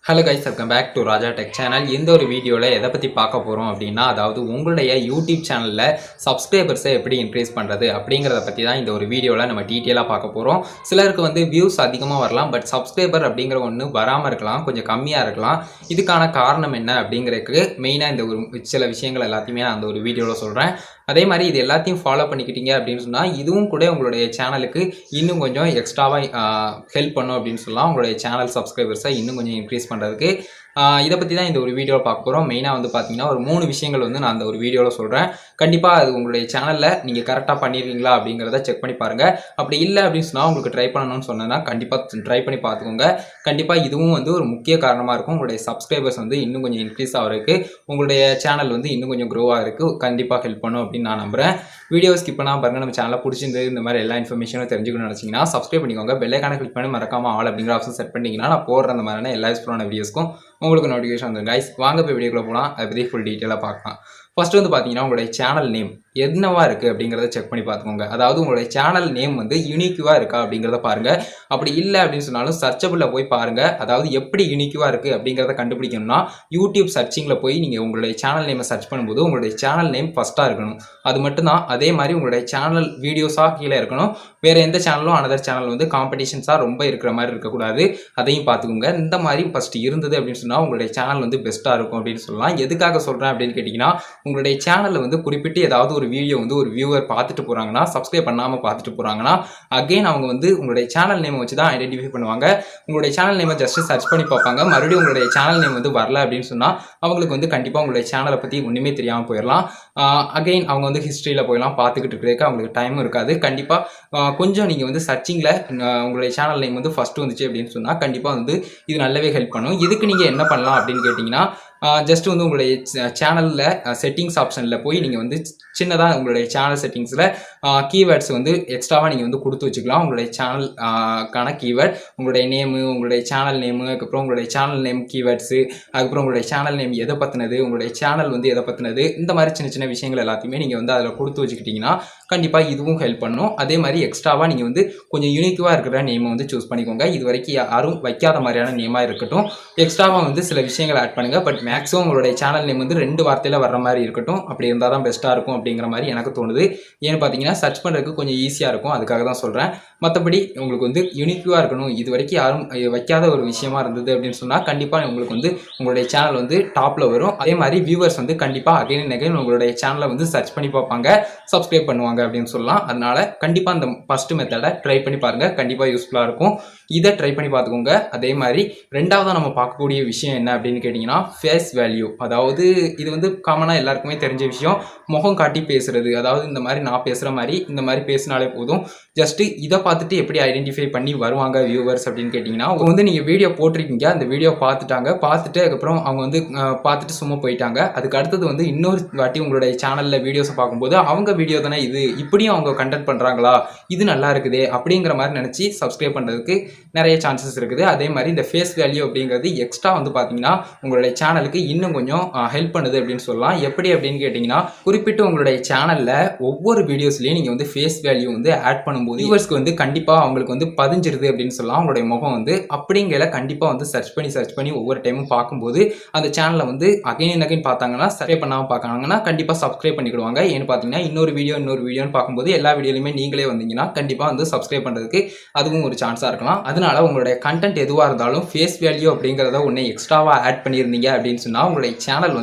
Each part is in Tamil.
Hello guys, welcome back to Raja tech channel. இந்த ஒரு வீடியோவில் எதை பற்றி பார்க்க போகிறோம் அப்படின்னா, அதாவது உங்களுடைய யூடியூப் சேனலில் சப்ஸ்கிரைபர்ஸை எப்படி இன்க்ரீஸ் பண்ணுறது அப்படிங்கிறத பற்றி தான் இந்த ஒரு வீடியோவில் நம்ம டீட்டெயிலாக பார்க்க போகிறோம். சிலருக்கு வியூஸ் அதிகமாக வரலாம், பட் சப்ஸ்கிரைபர் அப்படிங்கிற ஒன்று வராமல் இருக்கலாம், கொஞ்சம் கம்மியாக இருக்கலாம். இதுக்கான காரணம் என்ன அப்படிங்கிறதுக்கு மெயினாக இந்த ஒரு சில விஷயங்கள் எல்லாத்தையுமே நான் அந்த ஒரு வீடியோவில் சொல்கிறேன். அதே மாதிரி இது எல்லாத்தையும் ஃபாலோ பண்ணிக்கிட்டீங்க அப்படின்னு சொன்னால் இதுவும் கூட உங்களுடைய சேனலுக்கு இன்னும் கொஞ்சம் எக்ஸ்ட்ராவாக ஹெல்ப் பண்ணும் அப்படின்னு சொல்லலாம். உங்களுடைய சேனல் சப்ஸ்கிரைபர்ஸை இன்னும் கொஞ்சம் இன்க்ரீஸ் பண்ணுறதுக்கு இதை பற்றி தான் இந்த ஒரு வீடியோவில் பார்க்க போகிறோம். மெயினாக பார்த்தீங்கன்னா ஒரு 3 விஷயங்கள் நான் அந்த ஒரு வீடியோவில் சொல்கிறேன். கண்டிப்பாக அது உங்களுடைய சேனலில் நீங்கள் கரெக்டாக பண்ணிடுறீங்களா அப்படிங்கிறத செக் பண்ணி பாருங்கள். அப்படி இல்லை அப்படின்னு சொன்னால் உங்களுக்கு ட்ரை பண்ணணும்னு சொன்னேன்னா கண்டிப்பாக ட்ரை பண்ணி பார்த்துக்கோங்க. கண்டிப்பாக இதுவும் ஒரு முக்கிய காரணமாக இருக்கும். உங்களுடைய சப்ஸ்கிரைபர்ஸ் இன்னும் கொஞ்சம் இன்க்ரீஸ் ஆகிறதுக்கு, உங்களுடைய சேனல் இன்னும் கொஞ்சம் க்ரோ ஆகிறதுக்கு கண்டிப்பாக ஹெல்ப் பண்ணும் அப்படின்னு நான் நம்புகிறேன். வீடியோ ஸ்கிப் பண்ணாமல் பாருங்கள். நம்ம சேனலில் பிடிச்சிருந்து இந்த மாதிரி எல்லா இன்ஃபர்மேஷனும் தெரிஞ்சுக்கணும்னு நினச்சிங்கன்னா சப்ஸ்கிரைப் பண்ணிக்கோங்க. பெல் ஐகானை கிளிக் பண்ணி மறக்காமல் ஆல் அப்படிங்கிற ஆப்ஷன் செட் பண்ணிங்கன்னா நான் போடுற அந்த மாதிரியான எல்லா யூஸ்ஃபுல்லான வீடியோஸ்க்கும் உங்களுக்கு நோட்டிஃபிகேஷன் வந்துடும். கைஸ், வாங்க போய் வீடியோக்குள்ள போகலாம். அதை பற்றி ஃபுல் டீட்டெயிலாக பார்க்கலாம். ஃபர்ஸ்ட் பார்த்தீங்கன்னா உங்களுடைய சேனல் நேம் என்னவா இருக்குது அப்படிங்கிறத செக் பண்ணி பார்த்துக்கோங்க. அதாவது உங்களுடைய சேனல் நேம் யூனிக்யூவாக இருக்கா அப்படிங்கிறத பாருங்கள். அப்படி இல்லை அப்படின்னு சொன்னாலும் சர்ச்சபிளில் போய் பாருங்கள். அதாவது எப்படி யூனிக்யூவாக இருக்குது அப்படிங்கிறத கண்டுபிடிக்கணும்னா யூடியூப் சர்ச்சிங்கில் போய் நீங்கள் உங்களுடைய சேனல் நேமை சர்ச் பண்ணும்போது உங்களுடைய சேனல் நேம் ஃபஸ்ட்டாக இருக்கணும். அது மட்டும்தான். அதே மாதிரி உங்களுடைய சேனல் வீடியோஸாக கீழே இருக்கணும். வேறு எந்த சேனலும் அனதர் சேனல் காம்படிஷன்ஸாக ரொம்ப இருக்கிற மாதிரி இருக்கக்கூடாது. அதையும் பார்த்துக்கோங்க. இந்த மாதிரி ஃபஸ்ட்டு இருந்தது அப்படின்னு சொன்னால் உங்களுடைய சேனல் பெஸ்ட்டாக இருக்கும் அப்படின்னு சொல்லலாம். எதுக்காக சொல்கிறேன் அப்படின்னு கேட்டிங்கன்னா, உங்களுடைய சேனலில் குறிப்பிட்டு ஏதாவது ஒரு வீடியோ ஒரு வியூவர் பார்த்துட்டு போகிறாங்கன்னா, சப்ஸ்கிரைப் பண்ணாமல் பார்த்துட்டு போகிறாங்கன்னா, அகெயின் அவங்க உங்களுடைய சேனல் நேமை வச்சு தான் ஐடென்டிஃபை பண்ணுவாங்க. உங்களுடைய சேனல் நேமை ஜஸ்ட் சர்ச் பண்ணி பார்ப்பாங்க. மறுபடியும் உங்களுடைய சேனல் நேம் வரல அப்படின்னு சொன்னால் அவங்களுக்கு கண்டிப்பாக உங்களுடைய சேனலை பற்றி ஒன்றுமே தெரியாமல் போயிடலாம். அகெயின் அவங்க ஹிஸ்ட்ரியில் போயெல்லாம் பார்த்துக்கிட்டு இருக்கிறதுக்கு அவங்களுக்கு டைமும் இருக்காது. கண்டிப்பாக கொஞ்சம் நீங்கள் சர்ச்சிங்கில் உங்களுடைய சேனல் நேம் ஃபஸ்ட்டு வந்துச்சு அப்படின்னு சொன்னால் கண்டிப்பாக இது நல்லாவே ஹெல்ப் பண்ணும். இதுக்கு நீங்கள் என்ன பண்ணலாம் அப்படின்னு கேட்டிங்கன்னா, ஜஸ்ட் உங்களுடைய சேனலில் செட்டிங்ஸ் ஆப்ஷனில் போய் நீங்கள் சின்னதாக உங்களுடைய சேனல் செட்டிங்ஸில் கீவேர்ட்ஸ் எக்ஸ்ட்ராவாக நீங்கள் கொடுத்து வச்சுக்கலாம். உங்களுடைய சேனலுக்கான கீவேர்ட், உங்களுடைய நேமு, உங்களுடைய சேனல் நேமு, அதுக்கப்புறம் உங்களுடைய சேனல் நேம் கீவேர்ட்ஸு, அதுக்கப்புறம் உங்களுடைய சேனல் நேம் எதை பற்றினது, உங்களுடைய சேனல் எதை பற்றினது, இந்த மாதிரி சின்ன சின்ன விஷயங்கள் எல்லாத்தையுமே நீங்கள் அதில் கொடுத்து வச்சுக்கிட்டிங்கன்னா கண்டிப்பாக இதுவும் ஹெல்ப் பண்ணும். அதே மாதிரி எக்ஸ்ட்ராவாக நீங்கள் கொஞ்சம் யூனிக்காக இருக்கிற நேமை சூஸ் பண்ணிக்கோங்க. இது வரைக்கும் யாரும் வைக்காத மாதிரியான நேமாக இருக்கட்டும். எக்ஸ்ட்ராவாக சில விஷயங்கள் ஆட் பண்ணுங்கள். பட் மேக்ஸிமம் உங்களுடைய சேனல் நேம் 2 வார்த்தையில் வர்ற மாதிரி இருக்கட்டும். அப்படி இருந்தால் தான் பெஸ்ட்டாக இருக்கும் அப்படிங்கிற மாதிரி எனக்கு தோணுது. ஏன்னு பார்த்தீங்கன்னா சர்ச் பண்ணுறதுக்கு கொஞ்சம் ஈஸியாக இருக்கும். அதுக்காக தான் சொல்கிறேன். மற்றபடி உங்களுக்கு யூனிக்காக இருக்கணும், இது வரைக்கும் யாரும் வைக்காத ஒரு விஷயமா இருந்தது அப்படின்னு சொன்னால் கண்டிப்பாக உங்களுக்கு உங்களுடைய சேனல் டாப்பில் வரும். அதே மாதிரி வியூவர்ஸ் கண்டிப்பாக அகைன் அகைன் உங்களுடைய சேனலை சர்ச் பண்ணி பார்ப்பாங்க, சப்ஸ்கிரைப் பண்ணுவாங்க அப்படின்னு சொல்லலாம். அதனால கண்டிப்பாக அந்த ஃபர்ஸ்ட் மெத்தடை ட்ரை பண்ணி பாருங்கள். கண்டிப்பாக யூஸ்ஃபுல்லாக இருக்கும். இதை ட்ரை பண்ணி பார்த்துக்கோங்க. அதே மாதிரி ரெண்டாவதாக நம்ம பார்க்கக்கூடிய விஷயம் என்ன அப்படின்னு கேட்டிங்கன்னா, ஃபேஸ் வேல்யூ. அதாவது இது காமனாக எல்லாருக்குமே தெரிஞ்ச விஷயம். முகம் காட்டி பேசுறது. அதாவது இந்த மாதிரி நான் பேசுகிற மாதிரி இந்த மாதிரி பேசினாலே போதும். ஜஸ்ட்டு இதை பார்த்துட்டு எப்படி ஐடென்டிஃபை பண்ணி வருவாங்க வியூவர்ஸ் அப்படின்னு கேட்டிங்கன்னா, நீங்கள் வீடியோ போட்டிருக்கீங்க, அந்த வீடியோ பார்த்துட்டாங்க, பார்த்துட்டு அதுக்கப்புறம் அவங்க பார்த்துட்டு சும்மா போயிட்டாங்க. அதுக்கு அடுத்தது இன்னொரு வாட்டி உங்களுடைய சேனலில் வீடியோஸை பார்க்கும்போது அவங்க வீடியோ தானே இது, இப்படியும் அவங்க கண்டென்ட் பண்ணுறாங்களா, இது நல்லா இருக்குதே அப்படிங்கிற மாதிரி நினச்சி சப்ஸ்கிரைப் பண்ணுறதுக்கு நிறைய சான்சஸ் இருக்குது. அதே மாதிரி இந்த ஃபேஸ் வேல்யூ அப்படிங்கிறது எக்ஸ்ட்ரா பார்த்தீங்கன்னா உங்களுடைய சேனலுக்கு இன்னும் கொஞ்சம் ஹெல்ப் பண்ணுது அப்படின்னு சொல்லலாம். எப்படி அப்படின்னு கேட்டிங்கன்னா, குறிப்பிட்டு உங்களுடைய சேனலில் ஒவ்வொரு வீடியோஸ்லையும் நீங்கள் ஃபேஸ் வேல்யூ ஆட் பண்ணும்போது வியூவர்ஸ்க்கு கண்டிப்பாக அவங்களுக்கு பதிஞ்சிருது அப்படின்னு சொல்லலாம். உங்களுடைய முகம் அப்படிங்கிற கண்டிப்பாக சர்ச் பண்ணி ஒவ்வொரு டைமும் பார்க்கும்போது அந்த சேனலை அகைன் அகைன் பார்த்தாங்கன்னா, சப்ஸ்கிரைப் பண்ணாமல் பார்க்கறாங்கன்னா கண்டிப்பாக சப்ஸ்கிரைப் பண்ணிக்கிடுவாங்க. ஏன்னு பார்த்தீங்கன்னா இன்னொரு வீடியோன்னு பார்க்கும்போது எல்லா வீடியோலையுமே நீங்களே வந்தீங்கன்னா கண்டிப்பாக சப்ஸ்கிரைப் பண்ணுறதுக்கு அதுவும் ஒரு சான்ஸாக இருக்கலாம். அதனால உங்களுடைய கண்டென்ட் எதுவாக இருந்தாலும் ஃபேஸ் வேல்யூ அப்படிங்கிறத ஒன்று எக்ஸ்ட்ராவாக ஆட் பண்ணியிருந்தீங்க அப்படின்னு சொன்னால் உங்களுடைய சேனல்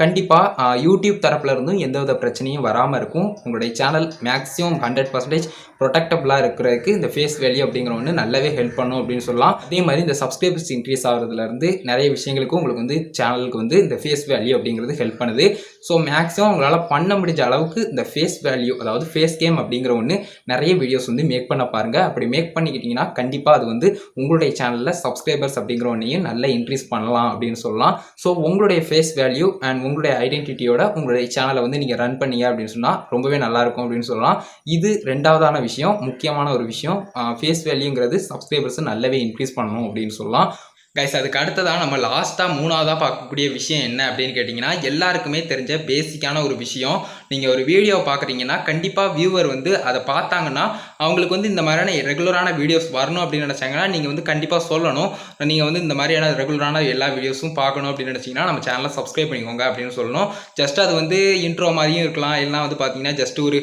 கண்டிப்பாக யூடியூப் தரப்புல இருந்தும் எந்தவித பிரச்சனையும் வராமல் இருக்கும். உங்களுடைய சேனல் மேக்ஸிமம் 100% ப்ரொடெக்டபிளாக இருக்கிறதுக்கு இந்த ஃபேஸ் வேல்யூ அப்படிங்கிற ஒன்று நல்லாவே ஹெல்ப் பண்ணும் அப்படின்னு சொல்லலாம். அதே மாதிரி இந்த சப்ஸ்கிரைபர்ஸ் இன்க்ரீஸ் ஆகிறதுலேருந்து நிறைய விஷயங்களுக்கு உங்களுக்கு சேனலுக்கு இந்த ஃபேஸ் வேல்யூ அப்படிங்கிறது ஹெல்ப் பண்ணுது. ஸோ மேக்ஸிமம் உங்களால் பண்ண முடிஞ்ச அளவுக்கு இந்த ஃபேஸ் வேல்யூ, அதாவது ஃபேஸ் கேம் அப்படிங்கிற ஒன்று நிறைய வீடியோஸ் மேக் பண்ண பாருங்கள். அப்படி மேக் பண்ணிக்கிட்டிங்கன்னா கண்டிப்பாக அது உங்களுடைய சேனலில் சப்ஸ்கிரைபர்ஸ் அப்படிங்கிற ஒன்றையும் நல்லா இன்க்ரீஸ் பண்ணலாம் அப்படின்னு சொல்லலாம். ஸோ உங்களுடைய ஃபேஸ் வேல்யூ அண்ட் உங்களுடைய ஐடென்டிட்டியோட உங்களுடைய சேனலை நீங்கள் ரன் பண்ணீங்க அப்படின்னு சொன்னால் ரொம்பவே நல்லாயிருக்கும் அப்படின்னு சொல்லலாம். இது ரெண்டாவதான விஷயம், முக்கியமான ஒரு விஷயம். ஃபேஸ் வேல்யூங்கிறது சப்ஸ்கிரைபர்ஸ் நல்லாவே இன்க்ரீஸ் பண்ணணும் அப்படின்னு சொல்லலாம். கைஸ், அதுக்கு அடுத்ததாக நம்ம லாஸ்ட்டாக 3ஆவதாக பார்க்கக்கூடிய விஷயம் என்ன அப்படின்னு கேட்டிங்கன்னா, எல்லாருக்குமே தெரிஞ்ச பேசிக்கான ஒரு விஷயம். நீங்கள் ஒரு வீடியோ பார்க்குறீங்கன்னா கண்டிப்பாக வியூவர் அதை பார்த்தாங்கன்னா அவங்களுக்கு வந்து இந்த மாதிரியான ரெகுலரான வீடியோஸ் வரணும் அப்படின்னு நினச்சாங்கன்னா நீங்கள் வந்து கண்டிப்பாக சொல்லணும். நீங்கள் வந்து இந்த மாதிரியான ரெகுலரான எல்லா வீடியோஸும் பார்க்கணும் அப்படின்னு நினச்சிங்கன்னா நம்ம சேனலை சப்ஸ்கிரைப் பண்ணிக்கோங்க அப்படின்னு சொல்லணும். ஜஸ்ட் அது வந்து இன்ட்ரோ மாதிரியும் இருக்கலாம், இல்லைனா வந்து பார்த்தீங்கன்னா ஜஸ்ட் ஒரு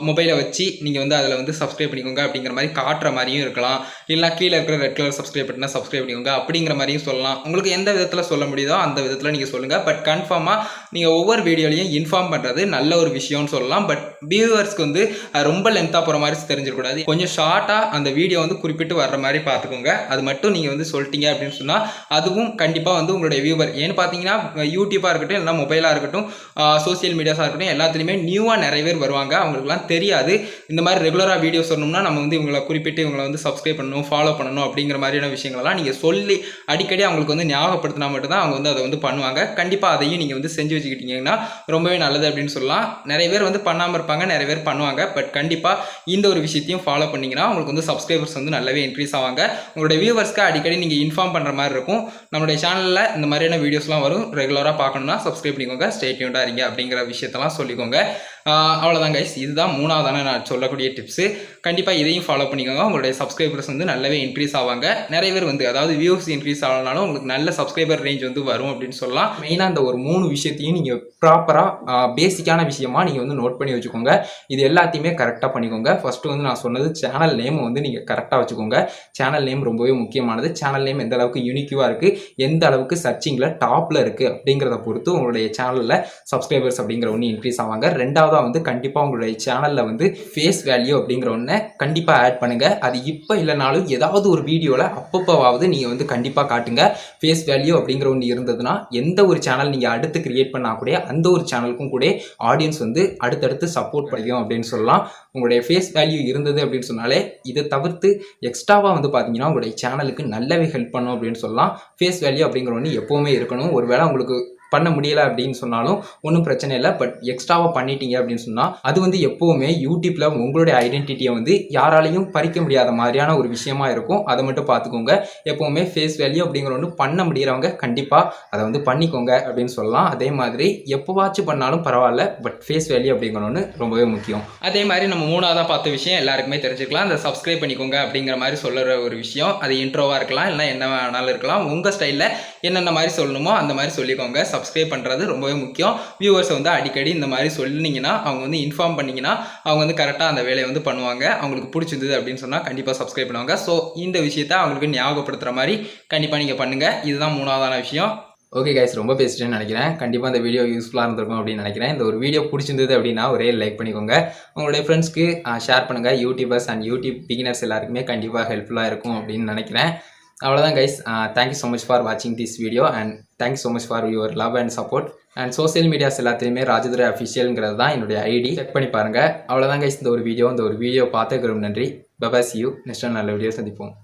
மொபைலை வச்சு நீங்கள் வந்து அதில் வந்து சப்ஸ்கிரைப் பண்ணிக்கோங்க அப்படிங்கிற மாதிரி காட்டுற மாதிரியும் இருக்கலாம். இல்லைனா கீழே இருக்கிற ரெட் கலர் சப்ஸ்கிரைப் பட்டனை சப்ஸ்கிரைப் பண்ணிக்கோங்க அப்படிங்கிற மாதிரியும் சொல்லலாம். உங்களுக்கு எந்த விதத்தில் சொல்ல முடியுதோ அந்த விதத்தில் நீங்கள் சொல்லுங்கள். பட் கன்ஃபார்மாக நீங்கள் ஒவ்வொரு வீடியோலையும் இன்ஃபார்ம் பண்ணுறது நல்ல ஒரு விஷயம்னு சொல்லலாம். பட் வியூவர்ஸ்க்கு வந்து ரொம்ப லென்த்தாக போகிற மாதிரி தெரிஞ்சிடக்கூடாது. கொஞ்சம் ஷார்ட்டாக அந்த வீடியோ வந்து குறிப்பிட்டு வர்ற மாதிரி பார்த்துக்கோங்க. அது மட்டும் நீங்கள் வந்து சொல்லிட்டீங்க அப்படின்னு சொன்னால் அதுவும் கண்டிப்பாக வந்து உங்களுடைய வியூவர் ஏன்னு பார்த்தீங்கன்னா யூடியூப்பாக இருக்கட்டும், இல்லைனா மொபைலாக இருக்கட்டும், சோசியல் மீடியாஸாக இருக்கட்டும், எல்லாத்துலேயுமே நியூவாக நிறைய பேர் வருவாங்க. அவங்களுக்குலாம் தெரியாது இந்த மாதிரி ரெகுலராக வீடியோஸ் வரணும்னா நம்ம வந்து இவங்களை குறிப்பிட்டு இவங்களை வந்து சப்ஸ்கிரைப் பண்ணணும், ஃபாலோ பண்ணணும் அப்படிங்கிற மாதிரியான விஷயங்கள்லாம் நீங்கள் சொல்லி அடிக்கடி அவங்களுக்கு வந்து ஞாபகப்படுத்தினா மட்டும்தான் அவங்க வந்து அதை வந்து பண்ணுவாங்க. கண்டிப்பாக அதையும் நீங்கள் வந்து செஞ்சு வச்சுக்கிட்டீங்கன்னா ரொம்பவே நல்லது அப்படின்னு சொல்லலாம். நிறைய பேர் வந்து பண்ணாமல் இருப்பாங்க, நிறைய பேர் பண்ணுவாங்க. பட் கண்டிப்பாக இந்த ஒரு விஷயத்தையும் ஃபாலோ பண்ணிங்கன்னா உங்களுக்கு வந்து சப்ஸ்கிரைபர்ஸ் வந்து நல்லாவே இன்க்ரீஸ் ஆவாங்க. உங்களுடைய வியூவர்ஸ்க்கு அடிக்கடி நீங்கள் இன்ஃபார்ம் பண்ணுற மாதிரி இருக்கும். நம்மளுடைய சேனலில் இந்த மாதிரியான வீடியோஸ்லாம் வரும், ரெகுலராக பார்க்கணுன்னா சப்ஸ்கிரைப் பண்ணிக்கோங்க, ஸ்டே டியூன்டாக இருங்க அப்படிங்கிற விஷயத்தெல்லாம் சொல்லிக்கோங்க. அவ்வளோதான் கைஸ், இதுதான் மூணாவதான நான் சொல்லக்கூடிய டிப்ஸு. கண்டிப்பாக இதையும் ஃபாலோ பண்ணிக்கோங்க. உங்களுடைய சப்ஸ்கிரைபர்ஸ் வந்து நல்லாவே இன்க்ரீஸ் ஆவாங்க. நிறைய பேர் வந்து அதாவது வியூஸ் இன்க்ரீஸ் ஆகலனாலும் உங்களுக்கு நல்ல சப்ஸ்கிரைபர் ரேஞ்ச் வந்து வரும் அப்படின்னு சொல்லலாம். மெயினாக இந்த ஒரு 3 விஷயத்தையும் நீங்கள் ப்ராப்பராக பேசிக்கான விஷயமா நீங்கள் வந்து நோட் பண்ணி வச்சுக்கோங்க. இது எல்லாத்தையுமே கரெக்டாக பண்ணிக்கோங்க. ஃபஸ்ட்டு வந்து நான் சொன்னது சேனல் நேம் வந்து நீங்கள் கரெக்டாக வச்சுக்கோங்க. சேனல் நேம் ரொம்பவே முக்கியமானது. சேனல் நேம் எந்த அளவுக்கு யூனிக்யூவாக இருக்குது, எந்த அளவுக்கு சர்ச்சிங்கில் டாப்பில் இருக்குது அப்படிங்கிறத பொறுத்து உங்களுடைய சேனலில் சப்ஸ்கிரைபர்ஸ் அப்படிங்கிற ஒன்று இன்க்ரீஸ் ஆவாங்க. ரெண்டாவது வந்து கண்டிப்பாக உங்களுடைய சேனலில் வந்து ஃபேஸ் வேல்யூ அப்படிங்கிற ஒன்றை கண்டிப்பாக ஆட் பண்ணுங்கள். அது இப்போ இல்லைனாலும் ஏதாவது ஒரு வீடியோவில் அப்பப்போவாவது நீங்கள் வந்து கண்டிப்பாக காட்டுங்க. ஃபேஸ் வேல்யூ அப்படிங்கிற ஒன்று இருந்ததுன்னா எந்த ஒரு சேனல் நீங்கள் அடுத்து கிரியேட் பண்ணால் கூட அந்த ஒரு சேனலுக்கும் கூட ஆடியன்ஸ் வந்து அடுத்தடுத்து சப்போர்ட் பண்ணிக்கும் அப்படின்னு சொல்லலாம். உங்களுடைய ஃபேஸ் வேல்யூ இருந்தது அப்படின்னு சொன்னாலே இதை தவிர்த்து எக்ஸ்ட்ராவாக வந்து பார்த்தீங்கன்னா உங்களுடைய சேனலுக்கு நல்லாவே ஹெல்ப் பண்ணும் அப்படின்னு சொல்லலாம். ஃபேஸ் வேல்யூ அப்படிங்கிற ஒன்று எப்போவுமே இருக்கணும். ஒருவேளை உங்களுக்கு பண்ண முடியலை அப்படின்னு சொன்னாலும் ஒன்றும் பிரச்சனை இல்லை. பட் எக்ஸ்ட்ராவாக பண்ணிட்டீங்க அப்படின்னு சொன்னால் அது வந்து எப்போவுமே யூடியூப்பில் உங்களுடைய ஐடென்டிட்டியை வந்து யாராலையும் பறிக்க முடியாத மாதிரியான ஒரு விஷயமா இருக்கும். அதை மட்டும் பார்த்துக்கோங்க. எப்போவுமே ஃபேஸ் வேல்யூ அப்படிங்கிற ஒன்று பண்ண முடிகிறவங்க கண்டிப்பாக அதை வந்து பண்ணிக்கோங்க அப்படின்னு சொல்லலாம். அதே மாதிரி எப்போவாச்சும் பண்ணாலும் பரவாயில்ல, பட் ஃபேஸ் வேல்யூ அப்படிங்கிற ஒன்று ரொம்பவே முக்கியம். அதே மாதிரி நம்ம மூணாவதாக பார்த்த விஷயம் எல்லாருக்குமே தெரிஞ்சுக்கலாம். அந்த சப்ஸ்கிரைப் பண்ணிக்கோங்க அப்படிங்கிற மாதிரி சொல்லுற ஒரு விஷயம். அது இன்ட்ரோவாக இருக்கலாம், இல்லைனா என்ன வேணாலும் இருக்கலாம். உங்கள் ஸ்டைலில் என்னென்ன மாதிரி சொல்லணுமோ அந்த மாதிரி சொல்லிக்கோங்க. சப்ஸ்கிரைப் பண்ணுறது ரொம்பவே முக்கியம். வியூவர்ஸ் வந்து அடிக்கடி இந்த மாதிரி சொன்னீங்கன்னா அவங்க வந்து இன்ஃபார்ம் பண்ணிங்கன்னா அவங்க வந்து கரெக்டாக அந்த வேலையை வந்து பண்ணுவாங்க. அவங்களுக்கு பிடிச்சிருந்தது அப்படின்னு சொன்னால் கண்டிப்பாக சப்ஸ்கிரைப் பண்ணுவாங்க. ஸோ இந்த விஷயத்தை அவங்களுக்கு ஞாபகப்படுத்துகிற மாதிரி கண்டிப்பாக நீங்கள் பண்ணுங்கள். இதுதான் மூணாவதான விஷயம். ஓகே கைஸ், ரொம்ப பேசிட்டேன்னு நினைக்கிறேன். கண்டிப்பாக இந்த வீடியோ யூஸ்ஃபுல்லாக இருந்திருக்கும் அப்படின்னு நினைக்கிறேன். இந்த ஒரு வீடியோ பிடிச்சிருந்தது அப்படின்னா ஒரே லைக் பண்ணிக்கோங்க. உங்களுடைய ஃப்ரெண்ட்ஸ்க்கு ஷேர் பண்ணுங்கள். யூடியூபர்ஸ் அண்ட் யூடியூப் பிகினர்ஸ் எல்லாருக்குமே கண்டிப்பாக ஹெல்ப்ஃபுல்லாக இருக்கும் அப்படின்னு நினைக்கிறேன். அவ்வளோதான் guys. Thank you so much for வாட்சிங் this video and thank you so much for your love and support. And social medias எல்லாத்துலேயுமே ராஜதுரை அஃபிஷியல்ங்கிறது தான் என்னுடைய ஐடி. செக் பண்ணி பாருங்கள். அவ்வளோதான் கைஸ் இந்த ஒரு வீடியோ. பார்த்துக்கிறோம். நன்றி. Bye bye. See you. Next நல்ல வீடியோ சந்திப்போம்.